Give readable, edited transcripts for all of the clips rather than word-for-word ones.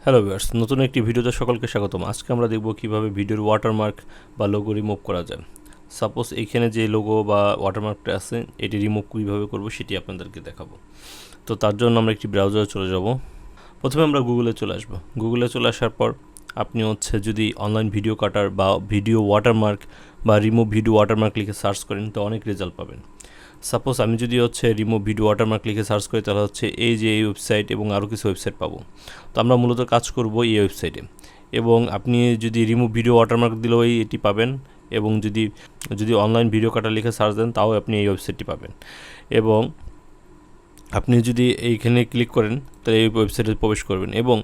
Hello viewers, নতুন একটি ভিডিওতে সকলকে স্বাগতম। আজকে আমরা দেখব কিভাবে ভিডিওর ওয়াটারমার্ক বা লোগো রিমুভ করা যায়। সাপোজ এইখানে যে লোগো বা ওয়াটারমার্কটা আছে এটি রিমুভ কীভাবে করব সেটি আপনাদেরকে দেখাবো। তো তার জন্য আমরা একটি ব্রাউজারে চলে যাব। প্রথমে আমরা গুগলে চলে আসব। গুগলে চলে আসার পর আপনি যদি অনলাইন ভিডিও কাটার বা ভিডিও ওয়াটারমার্ক বা রিমুভ ভিডিও ওয়াটারমার্ক লিখে সার্চ করেন তো অনেক রেজাল্ট পাবেন। সাপোজ আমি যদি রিমুভ ভিডিও ওয়াটারমার্ক লিখে সার্চ করি তাহলে এই যে এই ওয়েবসাইট এবং আরও কিছু ওয়েবসাইট পাবো। তো আমরা মূলত কাজ করব এই ওয়েবসাইটে, এবং আপনি যদি রিমুভ ভিডিও ওয়াটারমার্ক দিলেও এটি পাবেন, এবং যদি অনলাইন ভিডিও কাটা লিখে সার্চ দেন তাও আপনি এই ওয়েবসাইটটি পাবেন। এবং আপনি যদি এইখানে ক্লিক করেন তাহলে এই ওয়েবসাইটে প্রবেশ করবেন, এবং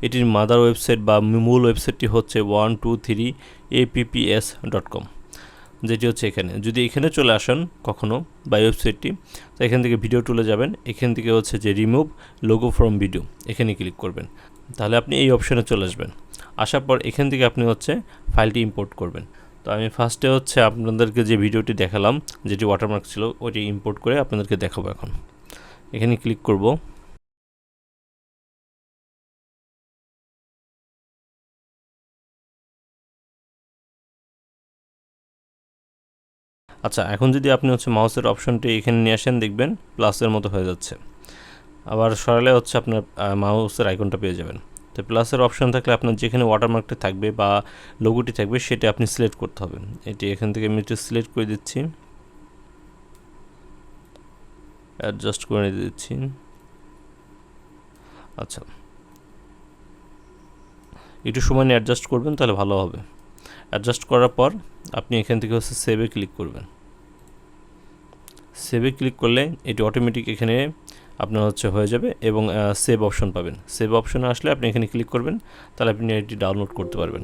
এটির মাদার ওয়েবসাইট বা মূল ওয়েবসাইটটি হচ্ছে 123apps.com, যেটি এখানে। যদি এখানে চলে আসেন কখনো বা ওয়েবসাইটটি, তো এখান থেকে ভিডিও তুলে যাবেন, এখান থেকে যে রিমুভ লোগো ফ্রম ভিডিও এখানে ক্লিক করবেন, তাহলে আপনি এই অপশানে চলে আসবেন। আসার পর এখান থেকে আপনি ফাইলটি ইম্পোর্ট করবেন। তো আমি ফার্স্টে আপনাদেরকে যে ভিডিওটি দেখালাম যেটি ওয়াটারমার্ক ছিল ওইটি ইম্পোর্ট করে আপনাদেরকে দেখাবো। এখন এখানে ক্লিক করব। আচ্ছা, এখন যদি আপনি মাউসের অপশনটি এখানে নিয়ে আসেন, দেখবেন প্লাসের মতো হয়ে যাচ্ছে। আবার সরালে আপনার মাউসের আইকনটা পেয়ে যাবেন। তো প্লাসের অপশন থাকলে আপনার যেখানে ওয়াটারমার্কটা থাকবে বা লোগোটি থাকবে সেটা আপনি সিলেক্ট করতে হবে। এটি এখান থেকে আমি একটু সিলেক্ট করে দিচ্ছি, অ্যাডজাস্ট করে দিচ্ছি। আচ্ছা, একটু সময় নিয়ে অ্যাডজাস্ট করবেন তাহলে ভালো হবে। অ্যাডজাস্ট করার পর আপনি এখান থেকে সেভে ক্লিক করবেন। সেভে ক্লিক করলে এটি অটোমেটিক এখানে আপনার হয়ে যাবে, এবং সেভ অপশন পাবেন। সেভ অপশনে আসলে আপনি এখানে ক্লিক করবেন, তাহলে আপনি এটি ডাউনলোড করতে পারবেন।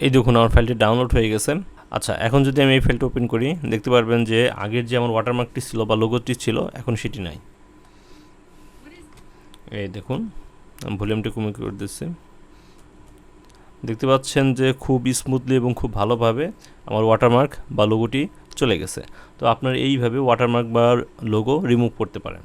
এই দেখুন আমার ফাইলটি ডাউনলোড হয়ে গেছে। আচ্ছা, এখন যদি আমি এই ফাইলটা ওপেন করি দেখতে পারবেন যে আগের যে আমার ওয়াটারমার্কটি ছিল বা লোগোটি ছিল এখন সেটি নাই। এই দেখুন ভলিউমটি কমে করে দিচ্ছি। দেখতে পাচ্ছেন যে খুব স্মুথলি এবং খুব ভালোভাবে আমার ওয়াটারমার্ক বা লোগোটি চলে গেছে। তো আপনার এইভাবে ওয়াটারমার্ক বা লোগো রিমুভ করতে পারেন।